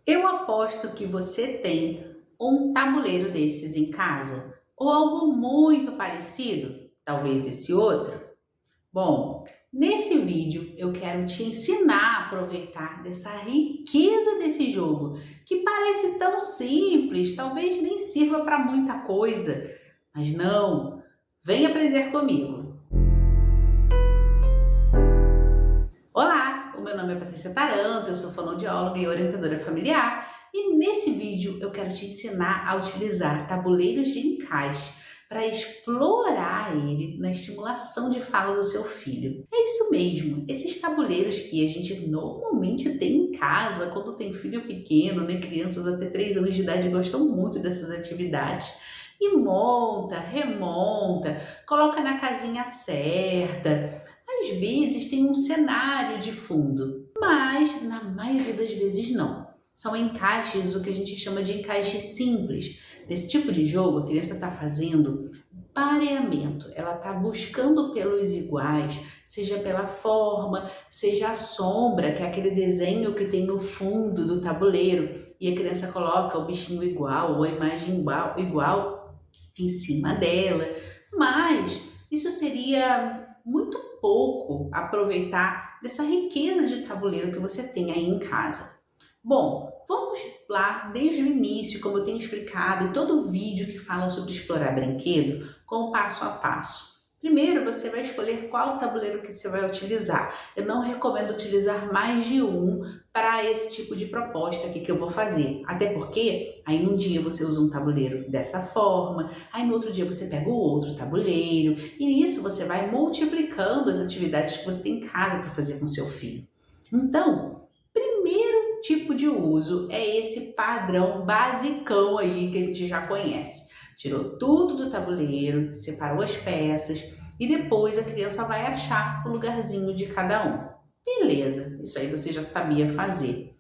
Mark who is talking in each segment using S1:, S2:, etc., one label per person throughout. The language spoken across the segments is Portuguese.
S1: Eu aposto que você tem um tabuleiro desses em casa ou algo muito parecido, talvez esse outro. Bom, nesse vídeo eu quero te ensinar a aproveitar dessa riqueza desse jogo, que parece tão simples, talvez nem sirva para muita coisa, mas não, vem aprender comigo. Olá, o meu nome é Patrícia Taranto, eu sou fonoaudióloga e orientadora familiar e nesse vídeo eu quero te ensinar a utilizar tabuleiros de encaixe para explorar ele na estimulação de fala do seu filho. É isso mesmo, esses tabuleiros que a gente normalmente tem em casa quando tem filho pequeno, né? Crianças até 3 anos de idade gostam muito dessas atividades. E monta, remonta, coloca na casinha certa. Às vezes tem um cenário de fundo, mas na maioria das vezes não. São encaixes, o que a gente chama de encaixes simples. Nesse tipo de jogo, a criança está fazendo pareamento, ela está buscando pelos iguais, seja pela forma, seja a sombra, que é aquele desenho que tem no fundo do tabuleiro, e a criança coloca o bichinho igual ou a imagem igual em cima dela. Mas isso seria muito pouco aproveitar dessa riqueza de tabuleiro que você tem aí em casa. Bom, vamos lá desde o início, como eu tenho explicado em todo o vídeo que fala sobre explorar brinquedo, com o passo a passo. Primeiro, você vai escolher qual tabuleiro que você vai utilizar. Eu não recomendo utilizar mais de um para esse tipo de proposta aqui que eu vou fazer. Até porque, aí num dia você usa um tabuleiro dessa forma, aí no outro dia você pega o outro tabuleiro, e nisso você vai multiplicando as atividades que você tem em casa para fazer com seu filho. Então, primeiro tipo de uso é esse padrão basicão aí que a gente já conhece. Tirou tudo do tabuleiro, separou as peças e depois a criança vai achar o lugarzinho de cada um. Beleza, isso aí você já sabia fazer.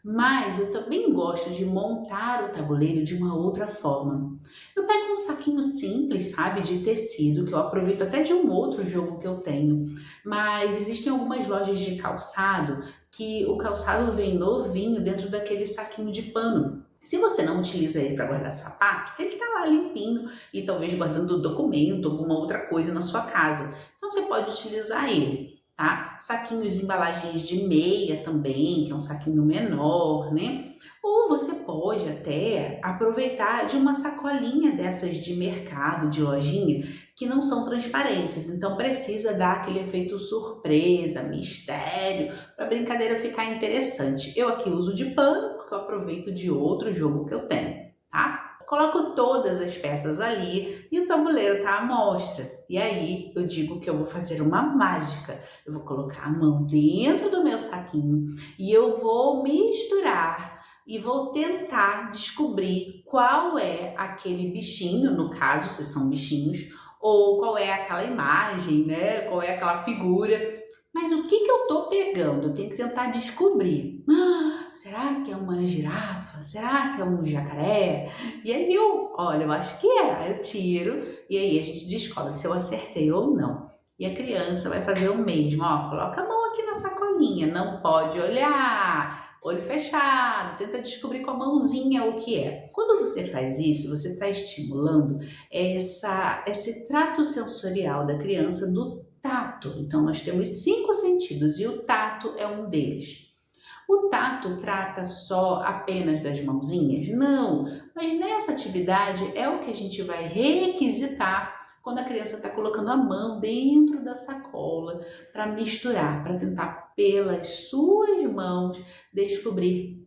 S1: Mas eu também gosto de montar o tabuleiro de uma outra forma. Eu pego um saquinho simples, sabe, de tecido, que eu aproveito até de um outro jogo que eu tenho. Mas existem algumas lojas de calçado que o calçado vem novinho dentro daquele saquinho de pano. Se você não utiliza ele para guardar sapato, ele está lá limpinho e talvez guardando documento, alguma outra coisa na sua casa. Então você pode utilizar ele, tá? Saquinhos de embalagens de meia também, que é um saquinho menor, né? Ou você pode até aproveitar de uma sacolinha dessas de mercado, de lojinha, que não são transparentes. Então precisa dar aquele efeito surpresa, mistério, para a brincadeira ficar interessante. Eu aqui uso de pano, porque eu aproveito de outro jogo que eu tenho, tá? Coloco todas as peças ali e o tabuleiro tá à mostra. E aí eu digo que eu vou fazer uma mágica. Eu vou colocar a mão dentro do meu saquinho e eu vou misturar e vou tentar descobrir qual é aquele bichinho, no caso, se são bichinhos, ou qual é aquela imagem, né? Qual é aquela figura. Mas o que eu tô pegando? Eu tenho que tentar descobrir. Será que é uma girafa? Será que é um jacaré? E aí eu acho que é. Aí eu tiro e aí a gente descobre se eu acertei ou não. E a criança vai fazer o mesmo. Ó, coloca a mão aqui na sacolinha, não pode olhar. Olho fechado, tenta descobrir com a mãozinha o que é. Quando você faz isso, você está estimulando esse trato sensorial da criança do tato. Então, nós temos 5 sentidos e o tato é um deles. O tato trata só apenas das mãozinhas? Não, mas nessa atividade é o que a gente vai requisitar quando a criança está colocando a mão dentro da sacola para misturar, para tentar pelas suas mãos descobrir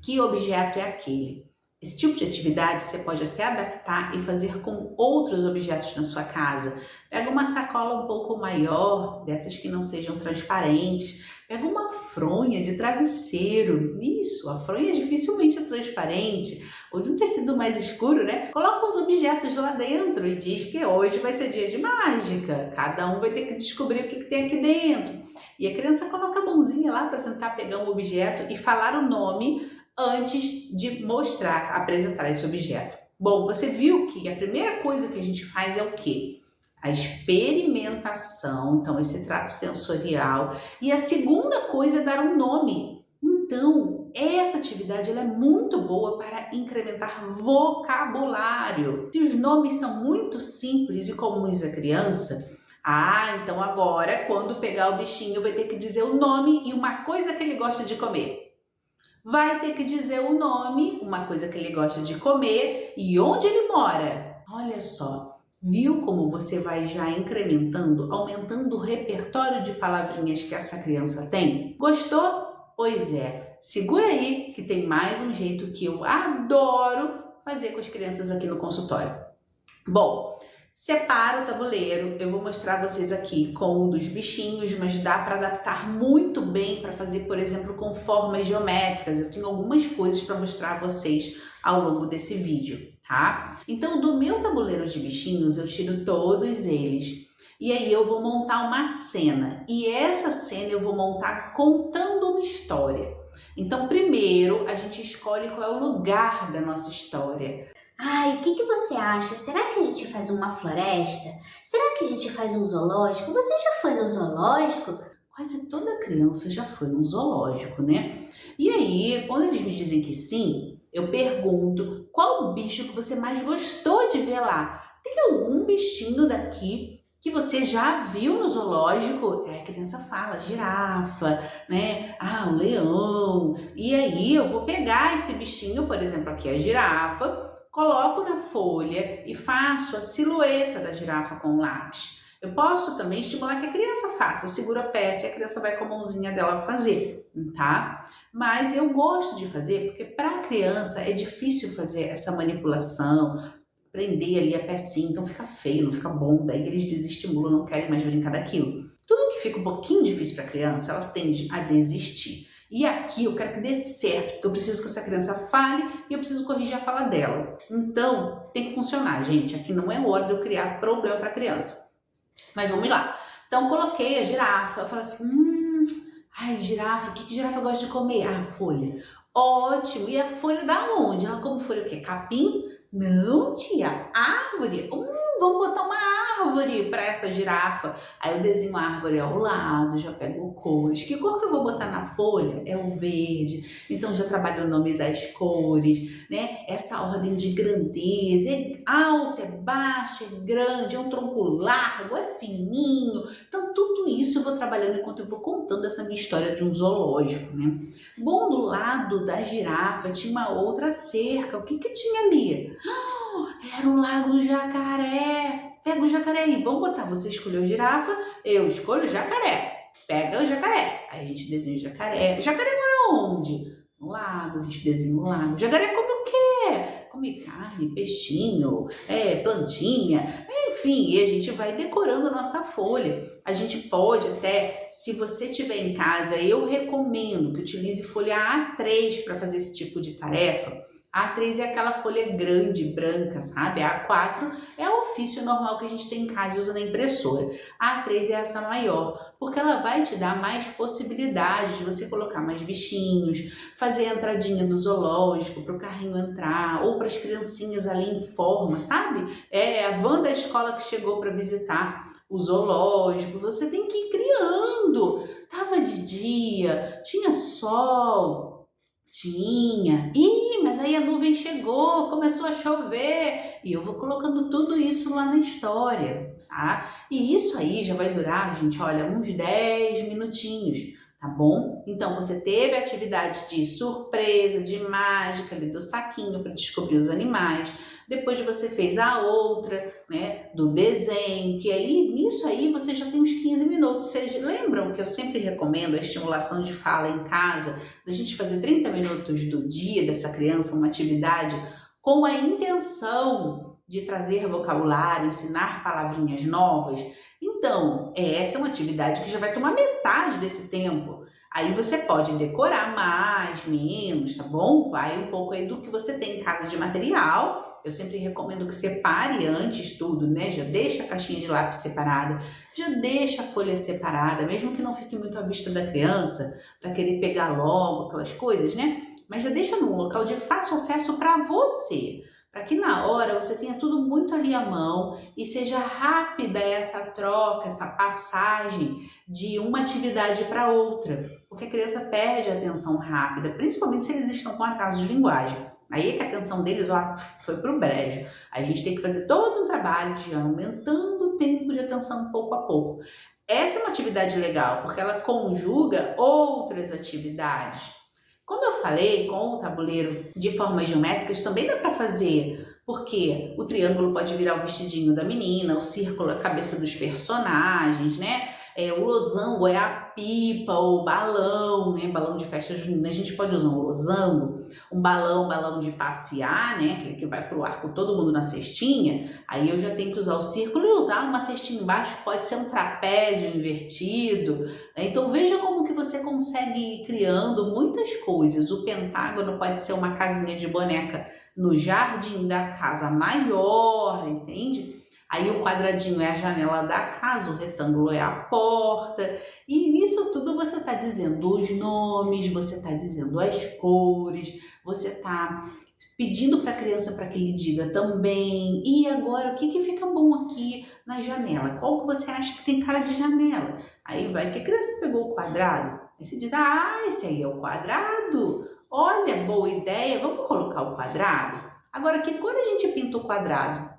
S1: que objeto é aquele. Esse tipo de atividade você pode até adaptar e fazer com outros objetos na sua casa. Pega uma sacola um pouco maior, dessas que não sejam transparentes. Pega uma fronha de travesseiro. Isso, a fronha dificilmente é transparente. Ou de um tecido mais escuro, né? Coloca os objetos lá dentro e diz que hoje vai ser dia de mágica. Cada um vai ter que descobrir o que tem aqui dentro. E a criança coloca a mãozinha lá para tentar pegar um objeto e falar o nome antes de apresentar esse objeto. Bom, você viu que a primeira coisa que a gente faz é o quê? A experimentação, então esse trato sensorial. E a segunda coisa é dar um nome. Então, essa atividade ela é muito boa para incrementar vocabulário. Se os nomes são muito simples e comuns à criança, então agora quando pegar o bichinho vai ter que dizer o nome e uma coisa que ele gosta de comer. Vai ter que dizer o nome, uma coisa que ele gosta de comer e onde ele mora. Olha só, viu como você vai já incrementando, aumentando o repertório de palavrinhas que essa criança tem? Gostou? Pois é, segura aí que tem mais um jeito que eu adoro fazer com as crianças aqui no consultório. Bom, separa o tabuleiro, eu vou mostrar vocês aqui com o dos bichinhos, mas dá para adaptar muito bem para fazer, por exemplo, com formas geométricas. Eu tenho algumas coisas para mostrar a vocês ao longo desse vídeo, tá? Então, do meu tabuleiro de bichinhos, eu tiro todos eles. E aí eu vou montar uma cena, e essa cena eu vou montar contando uma história. Então, primeiro, a gente escolhe qual é o lugar da nossa história.
S2: Ai, o que você acha? Será que a gente faz uma floresta? Será que a gente faz um zoológico? Você já foi no zoológico?
S1: Quase toda criança já foi num zoológico, né? E aí, quando eles me dizem que sim, eu pergunto qual o bicho que você mais gostou de ver lá? Tem algum bichinho daqui que você já viu no zoológico? A criança fala, girafa, né? O leão. E aí eu vou pegar esse bichinho, por exemplo, aqui a girafa, coloco na folha e faço a silhueta da girafa com o lápis. Eu posso também estimular que a criança faça. Eu seguro a peça e a criança vai com a mãozinha dela fazer, tá? Mas eu gosto de fazer porque para a criança é difícil fazer essa manipulação, prender ali a pecinha, então fica feio, não fica bom, daí eles desestimulam, não querem mais brincar daquilo. Tudo que fica um pouquinho difícil para a criança, ela tende a desistir. E aqui eu quero que dê certo, porque eu preciso que essa criança fale e eu preciso corrigir a fala dela. Então, tem que funcionar, gente. Aqui não é hora de eu criar problema para a criança. Mas vamos lá. Então, coloquei a girafa. Eu falo assim, girafa, o que girafa gosta de comer? Folha. Ótimo. E a folha da onde? Ela come folha o quê? Capim? Não, tia. Árvore. Vamos botar uma árvore para essa girafa. Aí eu desenho a árvore ao lado, já pego cores. Que cor que eu vou botar na folha? É o verde. Então já trabalho o nome das cores, né? Essa ordem de grandeza. É alta, é baixa, é grande, é um tronco largo, é fininho. Então tudo isso eu vou trabalhando enquanto eu vou contando essa minha história de um zoológico, né? Bom, do lado da girafa tinha uma outra cerca. O que tinha ali? Era o Lago do Jacaré. Pega o jacaré aí. Vamos botar, você escolheu a girafa, eu escolho o jacaré. Pega o jacaré. Aí a gente desenha o jacaré. O jacaré mora onde? No lago, a gente desenha o lago. O jacaré come o quê? Come carne, peixinho, plantinha, enfim, e a gente vai decorando a nossa folha. A gente pode até, se você tiver em casa, eu recomendo que utilize folha A3 para fazer esse tipo de tarefa. A A3 é aquela folha grande, branca, sabe? A A4 é o ofício normal que a gente tem em casa e usa na impressora. A A3 é essa maior, porque ela vai te dar mais possibilidades de você colocar mais bichinhos, fazer a entradinha do zoológico para o carrinho entrar, ou para as criancinhas ali em forma, sabe? É a van da escola que chegou para visitar o zoológico. Você tem que ir criando. Tava de dia, tinha sol. Tinha. Mas aí a nuvem chegou, começou a chover. E eu vou colocando tudo isso lá na história, tá? E isso aí já vai durar, gente, olha, uns 10 minutinhos, tá bom? Então, você teve a atividade de surpresa, de mágica, ali do saquinho para descobrir os animais. Depois você fez a outra, né, do desenho, que aí, nisso aí, você já tem uns 15 minutos. Vocês lembram que eu sempre recomendo a estimulação de fala em casa, da gente fazer 30 minutos do dia dessa criança, uma atividade com a intenção de trazer vocabulário, ensinar palavrinhas novas? Então, essa é uma atividade que já vai tomar metade desse tempo. Aí você pode decorar mais, menos, tá bom? Vai um pouco aí do que você tem em casa de material. Eu sempre recomendo que separe antes tudo, né? Já deixa a caixinha de lápis separada, já deixa a folha separada, mesmo que não fique muito à vista da criança, para querer pegar logo aquelas coisas, né? Mas já deixa num local de fácil acesso para você, para que na hora você tenha tudo muito ali à mão e seja rápida essa troca, essa passagem de uma atividade para outra, porque a criança perde a atenção rápida, principalmente se eles estão com atraso de linguagem. Aí é que a atenção deles foi para o brejo. Aí a gente tem que fazer todo um trabalho de ir aumentando o tempo de atenção pouco a pouco. Essa é uma atividade legal, porque ela conjuga outras atividades. Como eu falei, com o tabuleiro de formas geométricas também dá para fazer, porque o triângulo pode virar o vestidinho da menina, o círculo é a cabeça dos personagens, né? O losango é a pipa ou o balão, né? Balão de festa junina, a gente pode usar um losango, um balão de passear, né? Aquele que vai pro ar com todo mundo na cestinha. Aí eu já tenho que usar o círculo e usar uma cestinha embaixo, pode ser um trapézio invertido. Então veja como que você consegue ir criando muitas coisas. O pentágono pode ser uma casinha de boneca no jardim da casa maior, entende? Aí o quadradinho é a janela da casa, o retângulo é a porta. E nisso tudo você está dizendo os nomes, você está dizendo as cores, você está pedindo para a criança para que lhe diga também. E agora, o que fica bom aqui na janela? Qual que você acha que tem cara de janela? Aí vai que a criança pegou o quadrado. Aí você diz, esse aí é o quadrado. Olha, boa ideia, vamos colocar o quadrado? Agora, que cor a gente pinta o quadrado?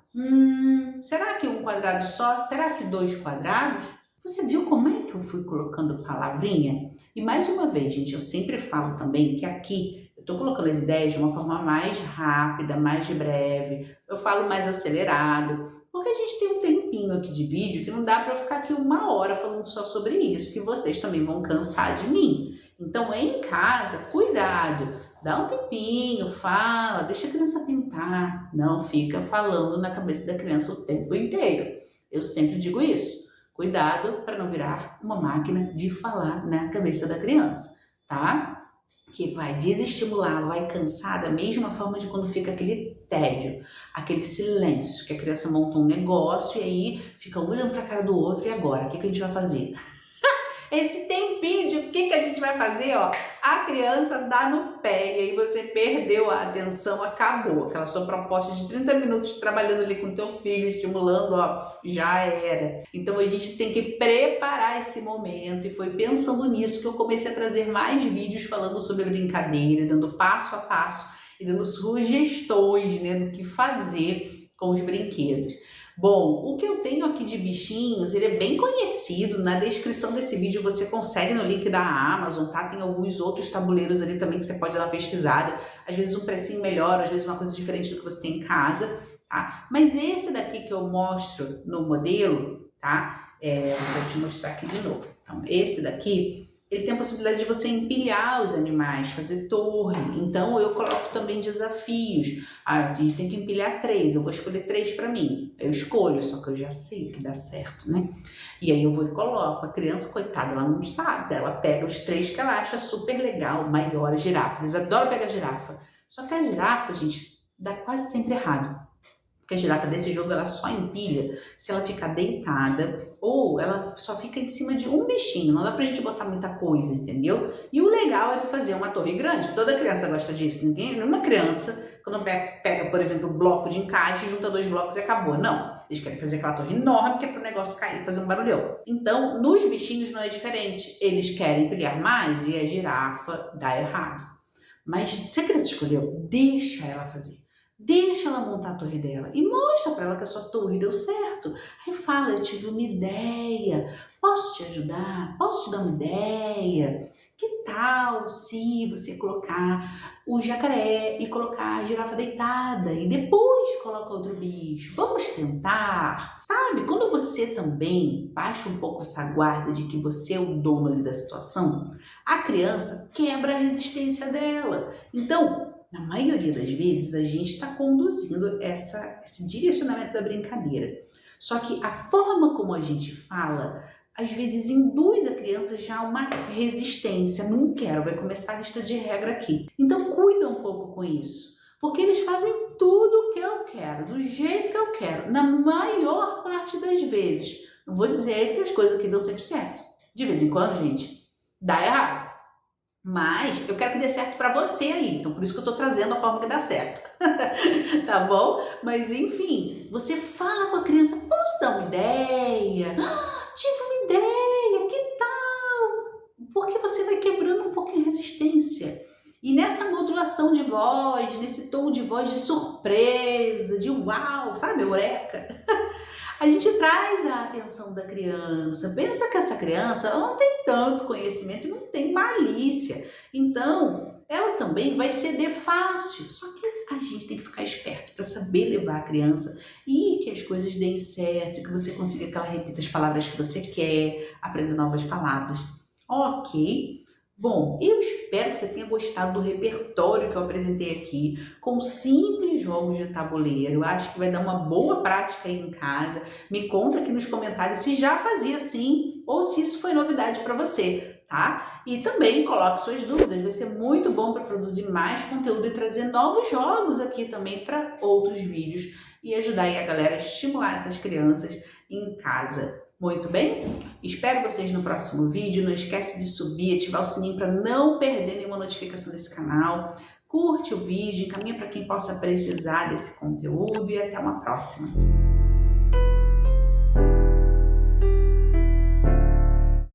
S1: Será que um quadrado só? Será que 2 quadrados? Você viu como é que eu fui colocando palavrinha? E mais uma vez, gente, eu sempre falo também que aqui eu estou colocando as ideias de uma forma mais rápida, mais breve. Eu falo mais acelerado, porque a gente tem um tempinho aqui de vídeo que não dá para eu ficar aqui 1 hora falando só sobre isso, que vocês também vão cansar de mim. Então, em casa, cuidado. Dá um tempinho, fala, deixa a criança pintar. Não fica falando na cabeça da criança o tempo inteiro. Eu sempre digo isso. Cuidado para não virar uma máquina de falar na cabeça da criança, tá? Que vai desestimular, vai cansar da mesma forma de quando fica aquele tédio, aquele silêncio, que a criança monta um negócio e aí fica um olhando para a cara do outro. E agora? O que a gente vai fazer? Esse tempinho de o que a gente vai fazer, ó, a criança dá no pé e aí você perdeu a atenção, acabou. Aquela sua proposta de 30 minutos trabalhando ali com teu filho, estimulando, ó, já era. Então a gente tem que preparar esse momento e foi pensando nisso que eu comecei a trazer mais vídeos falando sobre brincadeira, dando passo a passo e dando sugestões, né, do que fazer com os brinquedos. Bom, o que eu tenho aqui de bichinhos, ele é bem conhecido. Na descrição desse vídeo você consegue no link da Amazon, tá? Tem alguns outros tabuleiros ali também que você pode dar uma pesquisada. Às vezes um precinho melhor, às vezes uma coisa diferente do que você tem em casa, tá? Mas esse daqui que eu mostro no modelo, tá? Vou te mostrar aqui de novo. Então, esse daqui, ele tem a possibilidade de você empilhar os animais, fazer torre. Então, eu coloco também desafios. A gente tem que empilhar 3, eu vou escolher 3 para mim. Eu escolho, só que eu já sei o que dá certo, né? E aí eu vou e coloco. A criança, coitada, ela não sabe. Ela pega os 3 que ela acha super legal, maior, a girafa. Eles adoram pegar a girafa. Só que a girafa, gente, dá quase sempre errado. Porque a girafa desse jogo, ela só empilha se ela ficar deitada ou ela só fica em cima de um bichinho. Não dá pra gente botar muita coisa, entendeu? E o legal é de fazer uma torre grande. Toda criança gosta disso. Nenhuma criança, quando pega, por exemplo, um bloco de encaixe, junta 2 blocos e acabou. Não. Eles querem fazer aquela torre enorme que é pro negócio cair e fazer um barulhão. Então, nos bichinhos não é diferente. Eles querem empilhar mais e a girafa dá errado. Mas se a criança escolheu, deixa ela fazer. Deixa ela montar a torre dela e mostra para ela que a sua torre deu certo. Aí fala, eu tive uma ideia, posso te ajudar? Posso te dar uma ideia? Que tal se você colocar o jacaré e colocar a girafa deitada e depois coloca outro bicho? Vamos tentar? Sabe, quando você também baixa um pouco essa guarda de que você é o dono ali da situação, a criança quebra a resistência dela. Então, na maioria das vezes, a gente está conduzindo esse direcionamento da brincadeira. Só que a forma como a gente fala, às vezes induz a criança já a uma resistência. Não quero, vai começar a lista de regra aqui. Então, cuida um pouco com isso. Porque eles fazem tudo o que eu quero, do jeito que eu quero, na maior parte das vezes. Não vou dizer que as coisas aqui dão sempre certo. De vez em quando, gente, dá errado. Mas eu quero que dê certo para você aí, então por isso que eu tô trazendo a forma que dá certo, tá bom? Mas enfim, você fala com a criança, posso dar uma ideia? "Ah, tive uma ideia, que tal?" Porque você vai quebrando um pouquinho a resistência. E nessa modulação de voz, nesse tom de voz de surpresa, de uau, sabe, eureka, a gente traz a atenção da criança. Pensa que essa criança ela não tem tanto conhecimento e não tem malícia. Então, ela também vai ceder fácil. Só que a gente tem que ficar esperto para saber levar a criança e que as coisas deem certo, que você consiga que ela repita as palavras que você quer, aprenda novas palavras. Ok? Bom, eu espero que você tenha gostado do repertório que eu apresentei aqui, com simples jogos de tabuleiro. Eu acho que vai dar uma boa prática aí em casa. Me conta aqui nos comentários se já fazia assim ou se isso foi novidade para você, tá? E também coloque suas dúvidas, vai ser muito bom para produzir mais conteúdo e trazer novos jogos aqui também para outros vídeos e ajudar aí a galera a estimular essas crianças em casa. Muito bem? Espero vocês no próximo vídeo. Não esquece de subir e ativar o sininho para não perder nenhuma notificação desse canal. Curte o vídeo, encaminha para quem possa precisar desse conteúdo e até uma próxima.